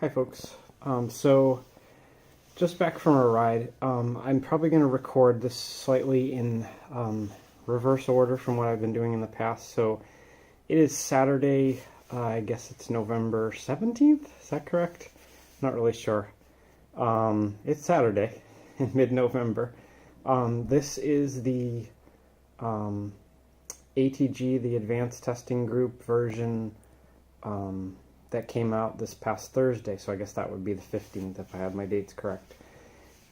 Hi folks. So just back from a ride. I'm probably going to record this slightly in reverse order from what I've been doing in the past. So it is Saturday, I guess it's November 17th, is that correct? Not really sure. It's Saturday in mid-November. This is the ATG, the Advanced Testing Group version that came out this past Thursday, so I guess that would be the 15th if I have my dates correct.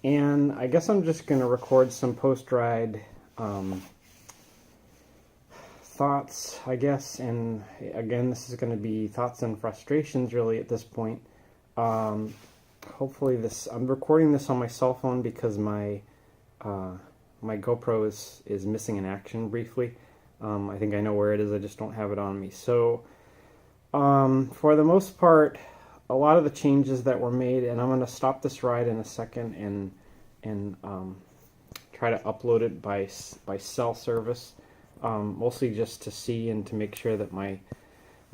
And I guess I'm just going to record some post-ride thoughts, I guess, and again, this is going to be thoughts and frustrations really at this point. Hopefully I'm recording this on my cell phone because my GoPro is missing in action briefly. I think I know where it is, I just don't have it on me. So for the most part, a lot of the changes that were made, and I'm going to stop this ride in a second and try to upload it by cell service, mostly just to see and to make sure that my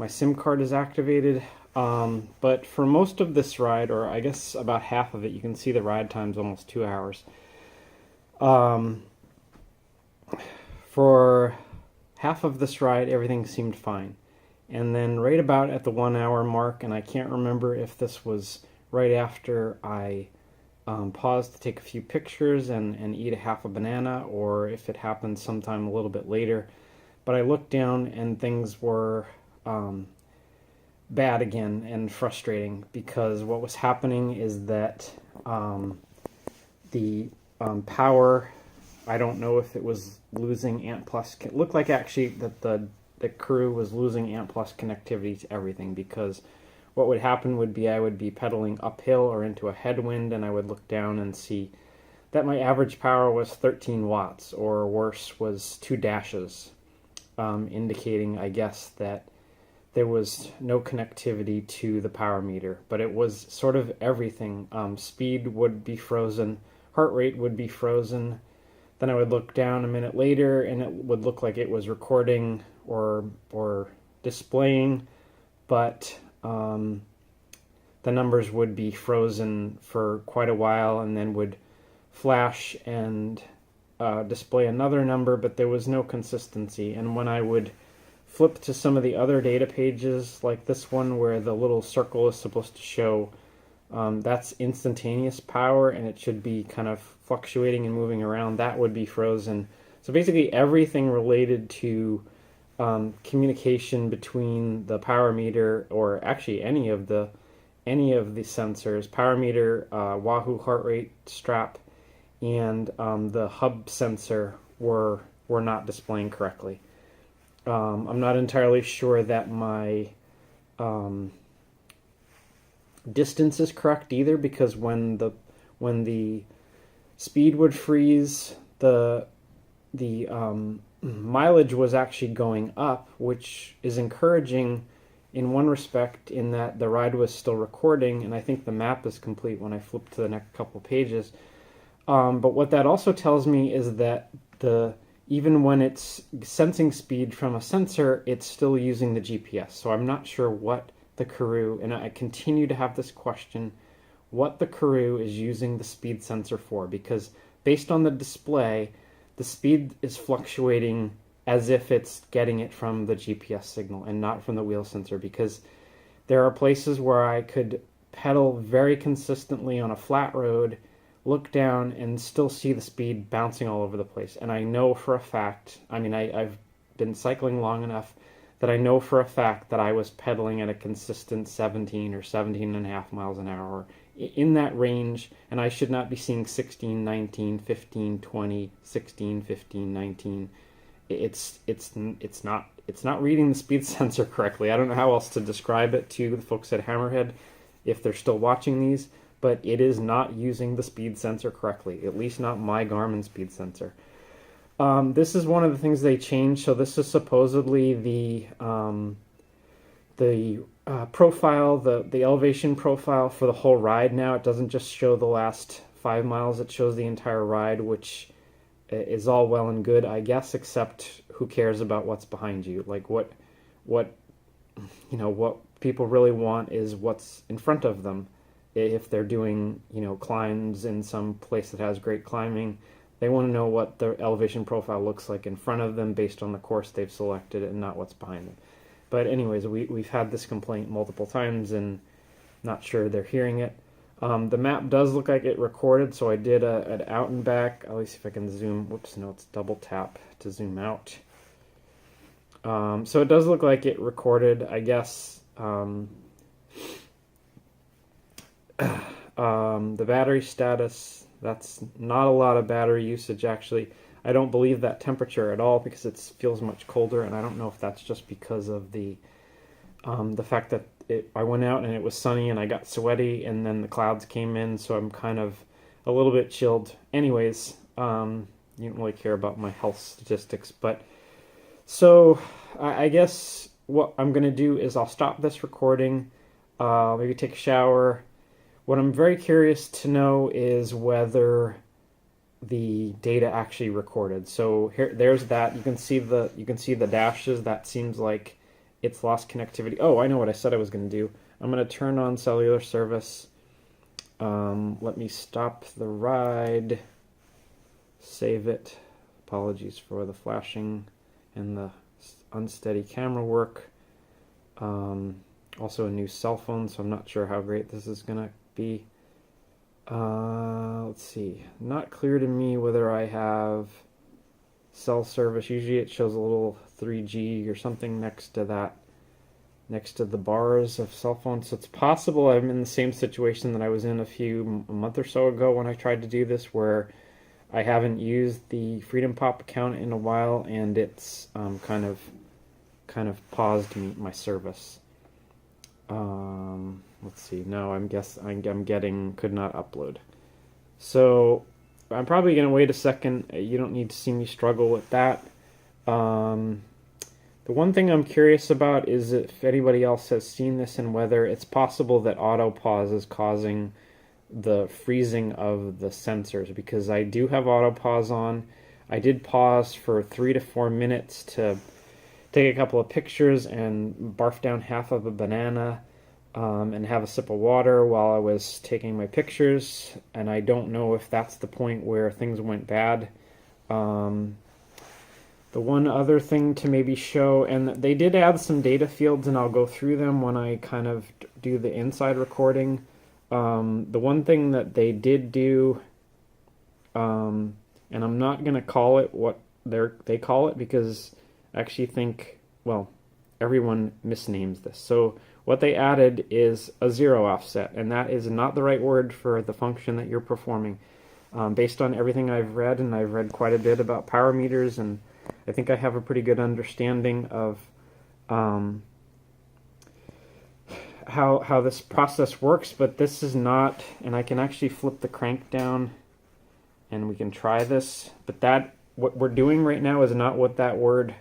SIM card is activated. But for most of this ride, or I guess about half of it, you can see the ride time's almost 2 hours. For half of this ride, everything seemed fine. And then right about at the 1 hour mark, and I can't remember if this was right after I paused to take a few pictures and eat a half a banana, or if it happened sometime a little bit later. But I looked down and things were bad again and frustrating, because what was happening is that the power, I don't know if it was losing ANT+. It looked like actually that the Karoo was losing ANT+ connectivity to everything, because what would happen would be I would be pedaling uphill or into a headwind, and I would look down and see that my average power was 13 watts, or worse, was 2 dashes, indicating, I guess, that there was no connectivity to the power meter. But it was sort of everything. Speed would be frozen, heart rate would be frozen. Then I would look down a minute later and it would look like it was recording or displaying, but the numbers would be frozen for quite a while and then would flash and display another number, but there was no consistency. And when I would flip to some of the other data pages, like this one where the little circle is supposed to show that's instantaneous power and it should be kind of fluctuating and moving around, that would be frozen. So basically everything related to communication between the power meter, or actually any of the sensors, power meter, Wahoo heart rate strap, and the hub sensor were not displaying correctly. I'm not entirely sure that my distance is correct either, because when the speed would freeze, the mileage was actually going up, which is encouraging in one respect, in that the ride was still recording, and I think the map is complete when I flip to the next couple pages. But what that also tells me is that even when it's sensing speed from a sensor, it's still using the GPS. So I'm not sure what the Karoo, and I continue to have this question, what the Karoo is using the speed sensor for, because based on the display, the speed is fluctuating as if it's getting it from the GPS signal and not from the wheel sensor, because there are places where I could pedal very consistently on a flat road, look down, and still see the speed bouncing all over the place. And I know for a fact, I've been cycling long enough that I know for a fact that I was pedaling at a consistent 17 or 17.5 miles an hour, in that range, and I should not be seeing 16, 19, 15, 20, 16, 15, 19. It's not reading the speed sensor correctly. I don't know how else to describe it to the folks at Hammerhead if they're still watching these, but it is not using the speed sensor correctly, at least not my Garmin speed sensor. This is one of the things they changed. So this is supposedly the profile, the elevation profile for the whole ride now. It doesn't just show the last 5 miles, it shows the entire ride, which is all well and good, I guess, except who cares about what's behind you? Like what people really want is what's in front of them. If they're doing, climbs in some place that has great climbing, they want to know what the elevation profile looks like in front of them based on the course they've selected and not what's behind them. But anyways, we've had this complaint multiple times and not sure they're hearing it. The map does look like it recorded, so I did an out and back. I'll see if I can zoom. Whoops, no, it's double tap to zoom out. So it does look like it recorded, I guess. The battery status, that's not a lot of battery usage actually. I don't believe that temperature at all because it feels much colder, and I don't know if that's just because of the fact that I went out and it was sunny and I got sweaty and then the clouds came in, so I'm kind of a little bit chilled. Anyways, you don't really care about my health statistics, but so I guess what I'm going to do is I'll stop this recording, maybe take a shower. What I'm very curious to know is whether the data actually recorded. So there's that. You can see the dashes. That seems like it's lost connectivity. Oh, I know what I said I was going to do. I'm going to turn on cellular service. Let me stop the ride. Save it. Apologies for the flashing and the unsteady camera work. Also a new cell phone, so I'm not sure how great this is going to be. Let's see. Not clear to me whether I have cell service. Usually it shows a little 3G or something next to that, next to the bars of cell phones. So it's possible I'm in the same situation that I was in a month or so ago when I tried to do this, where I haven't used the Freedom Pop account in a while, and it's kind of paused my service. Let's see. No, I'm getting could not upload. So I'm probably going to wait a second. You don't need to see me struggle with that. The one thing I'm curious about is if anybody else has seen this and whether it's possible that auto pause is causing the freezing of the sensors, because I do have auto pause on. I did pause for 3 to 4 minutes to take a couple of pictures and barf down half of a banana and have a sip of water while I was taking my pictures, and I don't know if that's the point where things went bad. The one other thing to maybe show, and they did add some data fields, and I'll go through them when I kind of do the inside recording. The one thing that they did do, and I'm not going to call it what they call it, because I actually think, well, everyone misnames this. So what they added is a zero offset, and that is not the right word for the function that you're performing. Based on everything I've read, and I've read quite a bit about power meters, and I think I have a pretty good understanding of how this process works, but this is not, and I can actually flip the crank down and we can try this, but what we're doing right now is not what that word,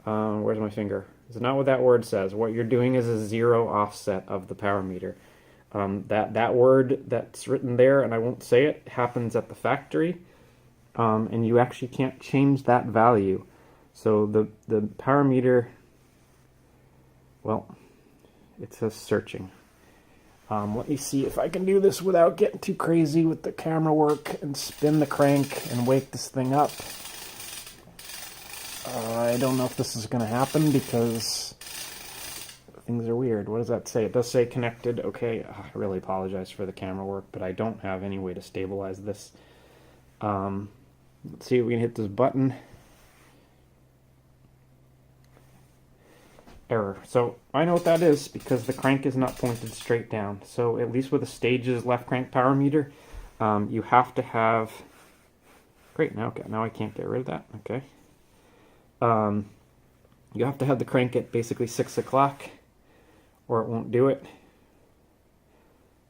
where's my finger? It's not what that word says. What you're doing is a zero offset of the power meter. That word that's written there, and I won't say it, happens at the factory, and you actually can't change that value. So the power meter, well, it says searching. Let me see if I can do this without getting too crazy with the camera work and spin the crank and wake this thing up. I don't know if this is going to happen because things are weird. What does that say? It does say connected. Okay, I really apologize for the camera work, but I don't have any way to stabilize this. Let's see if we can hit this button. Error. So I know what that is because the crank is not pointed straight down. So at least with a stages left crank power meter, you have to have... Great, now I can't get rid of that. Okay. You have to have the crank at basically 6 o'clock or it won't do it.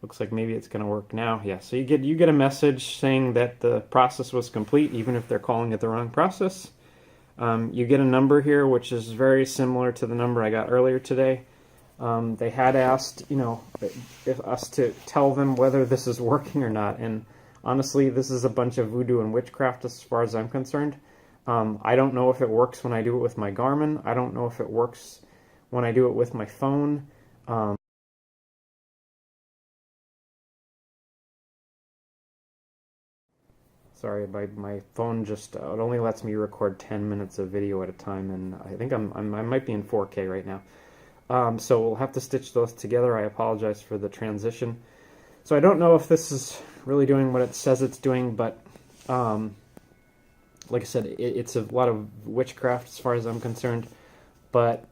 Looks like maybe it's going to work now. Yeah, so you get a message saying that the process was complete, even if they're calling it the wrong process. You get a number here, which is very similar to the number I got earlier today. They had asked, if us to tell them whether this is working or not, and honestly, this is a bunch of voodoo and witchcraft as far as I'm concerned. I don't know if it works when I do it with my Garmin. I don't know if it works when I do it with my phone. Sorry, my phone just it only lets me record 10 minutes of video at a time, and I think I might be in 4K right now. So we'll have to stitch those together. I apologize for the transition. So I don't know if this is really doing what it says it's doing, but like I said, it's a lot of witchcraft as far as I'm concerned. But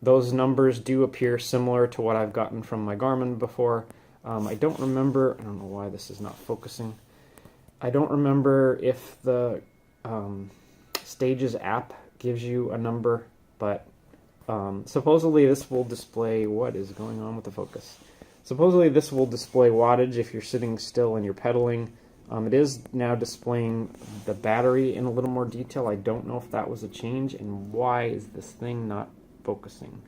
those numbers do appear similar to what I've gotten from my Garmin before. I don't remember. I don't know why this is not focusing. I don't remember if the Stages app gives you a number, but supposedly this will display what is going on with the focus. Supposedly this will display wattage if you're sitting still and you're pedaling. It is now displaying the battery in a little more detail. I don't know if that was a change, and why is this thing not focusing?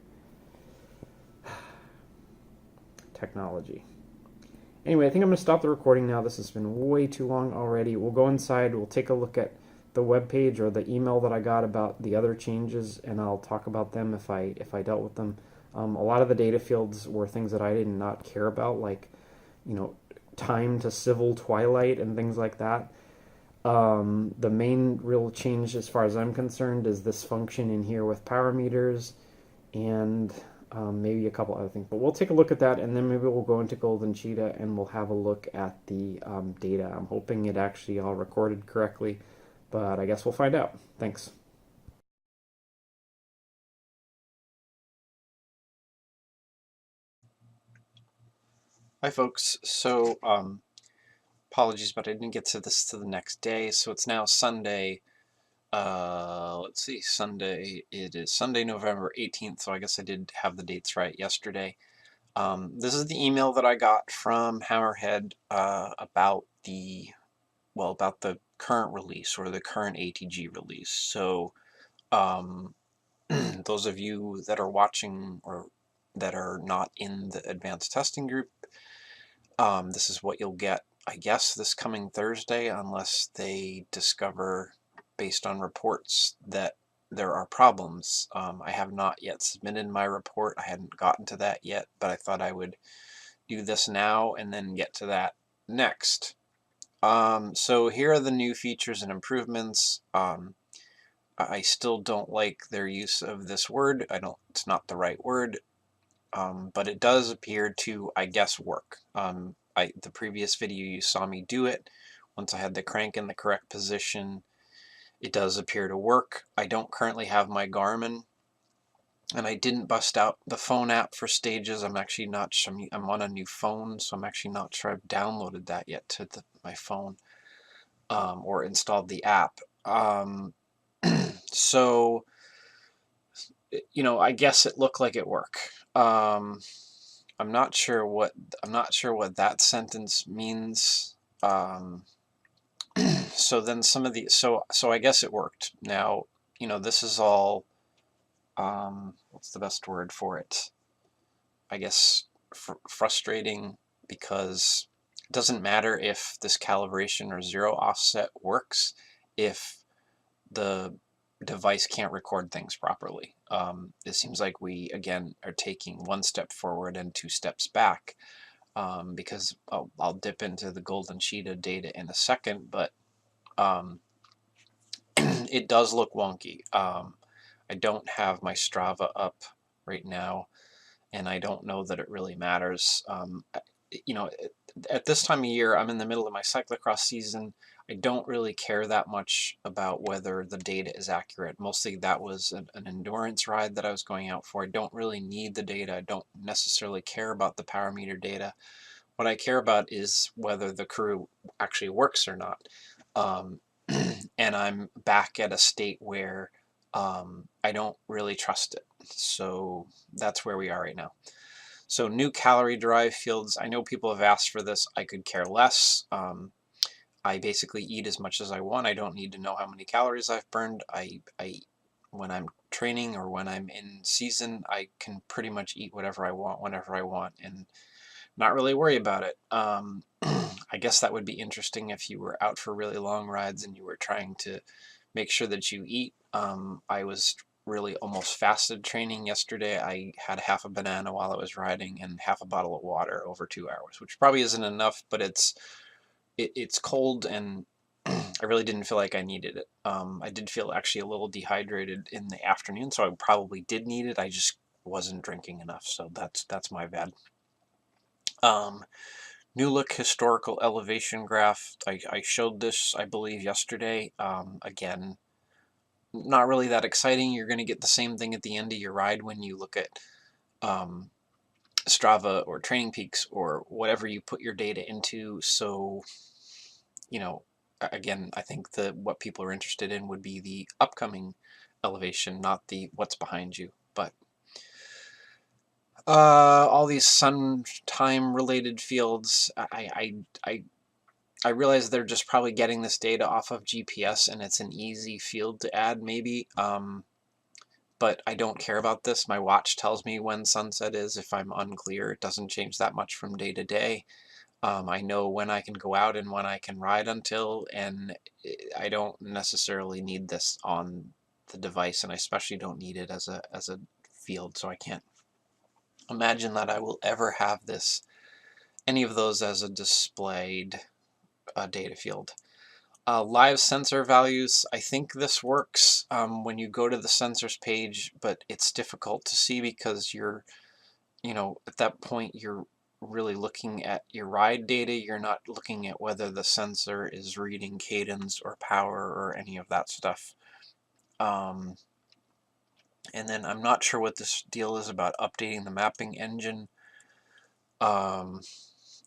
Technology. Anyway, I think I'm going to stop the recording now. This has been way too long already. We'll go inside, we'll take a look at the web page or the email that I got about the other changes, and I'll talk about them if I dealt with them. A lot of the data fields were things that I did not care about, like, you know, time to civil twilight and things like that. The main real change as far as I'm concerned is this function in here with power meters and maybe a couple other things. But we'll take a look at that, and then maybe we'll go into Golden Cheetah and we'll have a look at the data. I'm hoping it actually all recorded correctly, but I guess we'll find out. Thanks. Hi folks, so apologies, but I didn't get to this to the next day, so it's now Sunday, let's see, it is Sunday, November 18th, so I guess I did have the dates right yesterday. This is the email that I got from Hammerhead about the current release, or the current ATG release. So those of you that are watching or that are not in the advanced testing group, this is what you'll get, I guess, this coming Thursday, unless they discover, based on reports, that there are problems. I have not yet submitted my report. I hadn't gotten to that yet, but I thought I would do this now and then get to that next. So here are the new features and improvements. I still don't like their use of this word. It's not the right word. But it does appear to, I guess, work. The previous video you saw me do it. Once I had the crank in the correct position, it does appear to work. I don't currently have my Garmin, and I didn't bust out the phone app for Stages. I'm actually not sure. I'm on a new phone, so I'm actually not sure I've downloaded that yet to my phone, or installed the app. So, you know, I guess it looked like it worked. I'm not sure what that sentence means. So then some of the so I guess it worked. Now, you know, this is all what's the best word for it? I guess frustrating, because it doesn't matter if this calibration or zero offset works if the device can't record things properly. It seems like we, again, are taking one step forward and two steps back, because I'll dip into the Golden Cheetah data in a second, but it does look wonky. I don't have my Strava up right now, and I don't know that it really matters. You know, at this time of year, I'm in the middle of my cyclocross season. I don't really care that much about whether the data is accurate. Mostly that was an endurance ride that I was going out for. I don't really need the data. I don't necessarily care about the power meter data. What I care about is whether the Karoo actually works or not. And I'm back at a state where I don't really trust it. So that's where we are right now. So new calorie derived fields. I know people have asked for this. I could care less. I basically eat as much as I want. I don't need to know how many calories I've burned. When I'm training or when I'm in season, I can pretty much eat whatever I want, whenever I want, and not really worry about it. I guess that would be interesting if you were out for really long rides and you were trying to make sure that you eat. I was really almost fasted training yesterday. I had half a banana while I was riding and half a bottle of water over 2 hours, which probably isn't enough, but it's cold, and I really didn't feel like I needed it. I did feel actually a little dehydrated in the afternoon, so I probably did need it. I just wasn't drinking enough, so that's my bad. New look historical elevation graph. I showed this, I believe, yesterday. Again, not really that exciting. You're going to get the same thing at the end of your ride when you look at Strava or Training Peaks or whatever you put your data into. So, you know, again, I think what people are interested in would be the upcoming elevation, not the what's behind you. But all these sun time related fields, I realize they're just probably getting this data off of GPS, and it's an easy field to add maybe. But I don't care about this. My watch tells me when sunset is. If I'm unclear, it doesn't change that much from day to day. I know when I can go out and when I can ride until, and I don't necessarily need this on the device, and I especially don't need it as a field, so I can't imagine that I will ever have any of those as a displayed data field. Live sensor values, I think this works when you go to the sensors page, but it's difficult to see because at that point you're really looking at your ride data. You're not looking at whether the sensor is reading cadence or power or any of that stuff. And then I'm not sure what this deal is about updating the mapping engine. I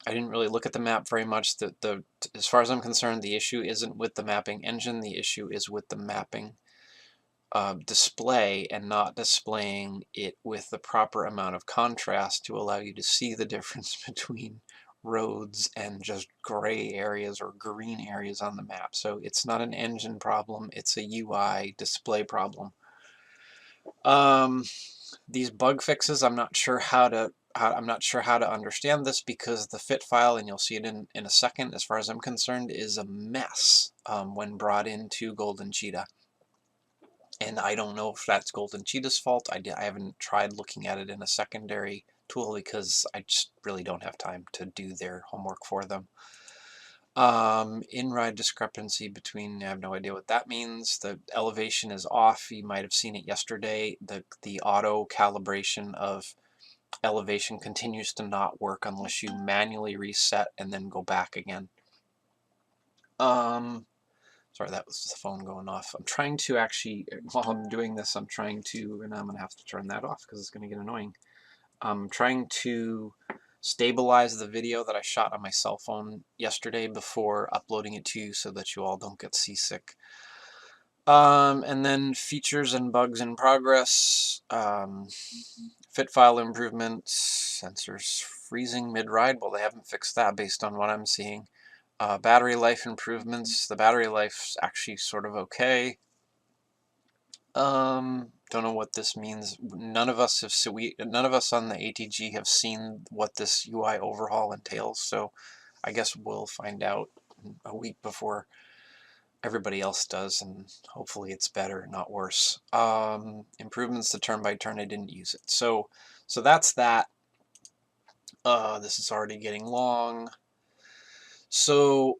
didn't really look at the map very much. As far as I'm concerned, the issue isn't with the mapping engine. The issue is with the mapping display and not displaying it with the proper amount of contrast to allow you to see the difference between roads and just gray areas or green areas on the map. So it's not an engine problem, it's a UI display problem. These bug fixes, I'm not sure how to understand this, because the fit file, and you'll see it in a second, as far as I'm concerned, is a mess when brought into Golden Cheetah. And I don't know if that's Golden Cheetah's fault. I haven't tried looking at it in a secondary tool because I just really don't have time to do their homework for them. In-ride discrepancy between, I have no idea what that means. The elevation is off. You might have seen it yesterday. The auto calibration of elevation continues to not work unless you manually reset and then go back again. Sorry, that was the phone going off. I'm trying to actually, while I'm doing this, and I'm going to have to turn that off because it's going to get annoying. I'm trying to stabilize the video that I shot on my cell phone yesterday before uploading it to you so that you all don't get seasick. And then features and bugs in progress. Fit file improvements, sensors freezing mid-ride. Well, they haven't fixed that based on what I'm seeing. Battery life improvements. The battery life's actually sort of okay. Don't know what this means. None of us on the ATG have seen what this UI overhaul entails, so I guess we'll find out a week before everybody else does, and hopefully it's better, not worse. Improvements to turn by turn, I didn't use it. So that's that. This is already getting long. So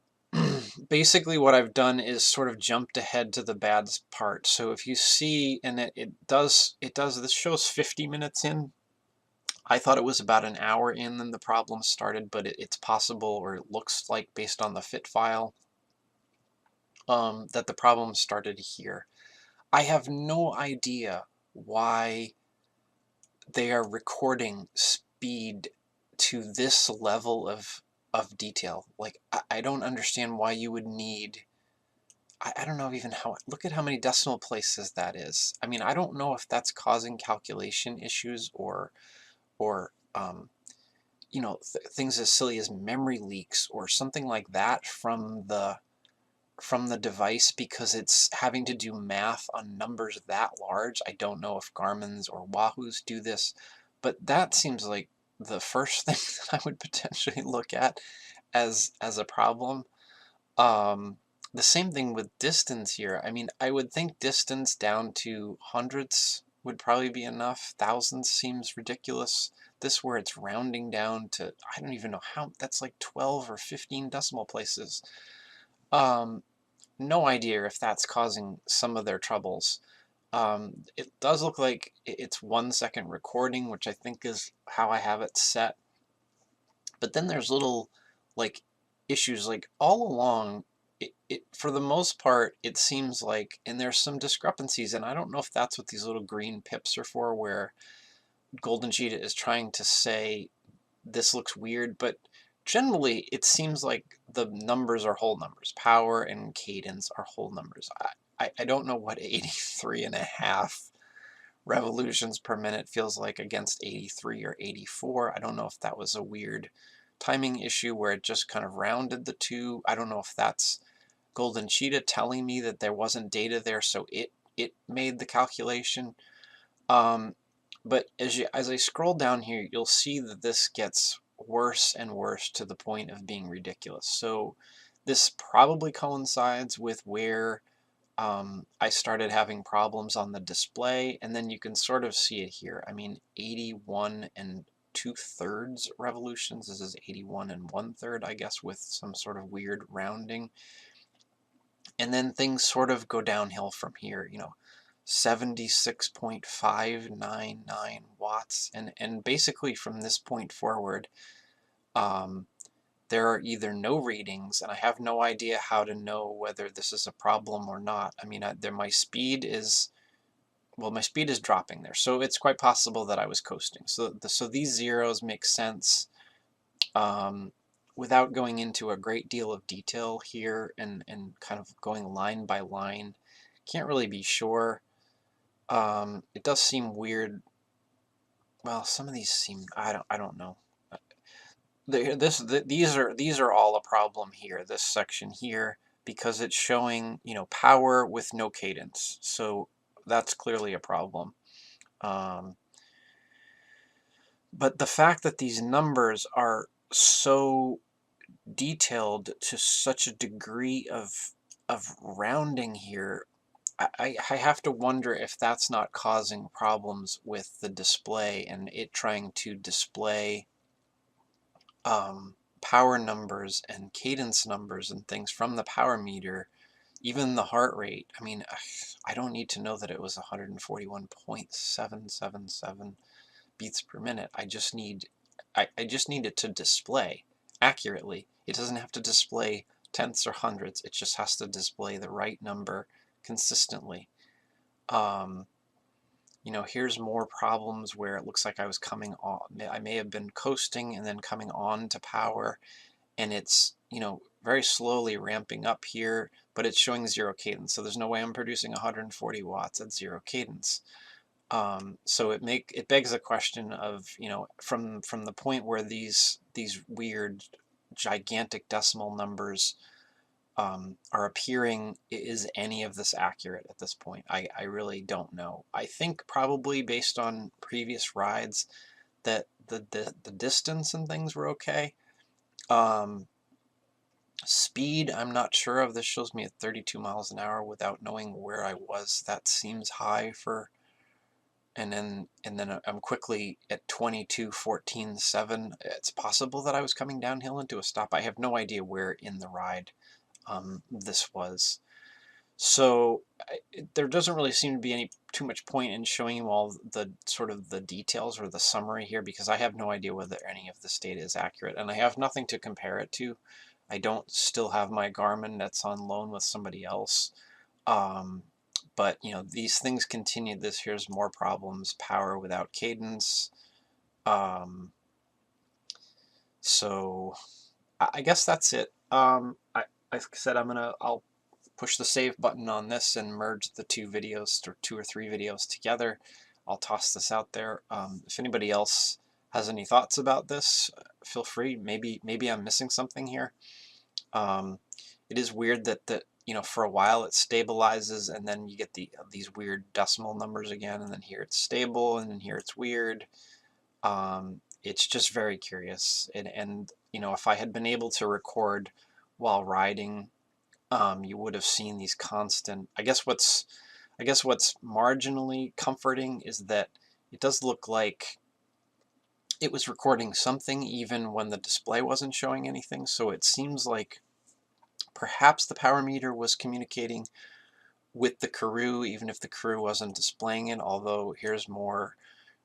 basically what I've done is sort of jumped ahead to the bad part. So if you see, and this shows 50 minutes in. I thought it was about an hour in then the problem started, but it's possible, or it looks like based on the fit file, that the problem started here. I have no idea why they are recording speed to this level of detail. Like, I don't understand why you would need, I don't know even how, look at how many decimal places that is. I mean, I don't know if that's causing calculation issues or things as silly as memory leaks or something like that from the device, because it's having to do math on numbers that large. I don't know if Garmin's or Wahoo's do this, but that seems like the first thing that I would potentially look at as a problem. The same thing with distance here. I mean, I would think distance down to hundredths would probably be enough. Thousands seems ridiculous. This, where it's rounding down to, I don't even know how, that's like 12 or 15 decimal places. no idea if that's causing some of their troubles. It does look like it's 1 second recording, which I think is how I have it set. But then there's little like issues like all along. It for the most part it seems like, and there's some discrepancies, and I don't know if that's what these little green pips are for, where Golden Cheetah is trying to say this looks weird, but generally it seems like the numbers are whole numbers. Power and cadence are whole numbers. I don't know what 83.5 revolutions per minute feels like against 83 or 84. I don't know if that was a weird timing issue where it just kind of rounded the two. I don't know if that's Golden Cheetah telling me that there wasn't data there, so it made the calculation. But as I scroll down here, you'll see that this gets worse and worse to the point of being ridiculous. So this probably coincides with where I started having problems on the display, and then you can sort of see it here. I mean, 81 and 2/3 revolutions. This is 81 and 1/3, I guess, with some sort of weird rounding. And then things sort of go downhill from here, 76.599 watts. And basically from this point forward, there are either no readings, and I have no idea how to know whether this is a problem or not. I mean, my speed is, well, my speed is dropping there, so it's quite possible that I was coasting. So these zeros make sense. Without going into a great deal of detail here and kind of going line by line, can't really be sure. It does seem weird. Well, some of these seem, I don't know. These are all a problem here, this section here, because it's showing, power with no cadence. So that's clearly a problem. But the fact that these numbers are so detailed to such a degree of rounding here, I have to wonder if that's not causing problems with the display and it trying to display power numbers and cadence numbers and things from the power meter, even the heart rate. I mean, I don't need to know that it was 141.777 beats per minute. I just need it to display accurately. It doesn't have to display tenths or hundreds. It just has to display the right number consistently. Here's more problems where it looks like I was coming on. I may have been coasting and then coming on to power, and it's, very slowly ramping up here, but it's showing 0 cadence. So there's no way I'm producing 140 watts at 0 cadence. So it begs the question of, from the point where these weird gigantic decimal numbers are appearing, is any of this accurate at this point? I really don't know. I think probably based on previous rides that the distance and things were okay. Speed, I'm not sure of. This shows me at 32 miles an hour without knowing where I was. That seems high for, and then I'm quickly at 22:14.7. It's possible that I was coming downhill into a stop. I have no idea where in the ride this was. So there doesn't really seem to be any too much point in showing you all the sort of the details or the summary here, because I have no idea whether any of this data is accurate, and I have nothing to compare it to. I don't still have my Garmin that's on loan with somebody else. But these things continue. Here's more problems. Power without cadence. So I guess that's it. Like I said, I'll push the save button on this and merge the two videos, or 2 or 3 videos together. I'll toss this out there. If anybody else has any thoughts about this, feel free. Maybe I'm missing something here. It is weird that for a while it stabilizes and then you get these weird decimal numbers again, and then here it's stable and then here it's weird. It's just very curious, and if I had been able to record while riding, you would have seen these constant. I guess what's marginally comforting is that it does look like it was recording something even when the display wasn't showing anything. So it seems like Perhaps the power meter was communicating with the Karoo, even if the Karoo wasn't displaying it, although here's more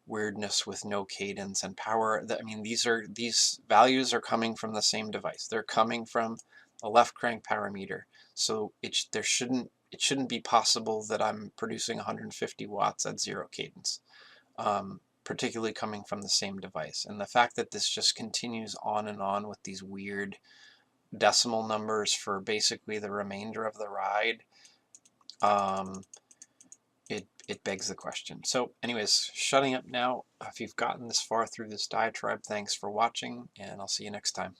weirdness with no cadence and power. I mean, these values are coming from the same device. They're coming from a left crank power meter. So it shouldn't be possible that I'm producing 150 watts at 0 cadence, particularly coming from the same device. And the fact that this just continues on and on with these weird decimal numbers for basically the remainder of the ride, it begs the question. So anyways, shutting up now. If you've gotten this far through this diatribe, thanks for watching, and I'll see you next time.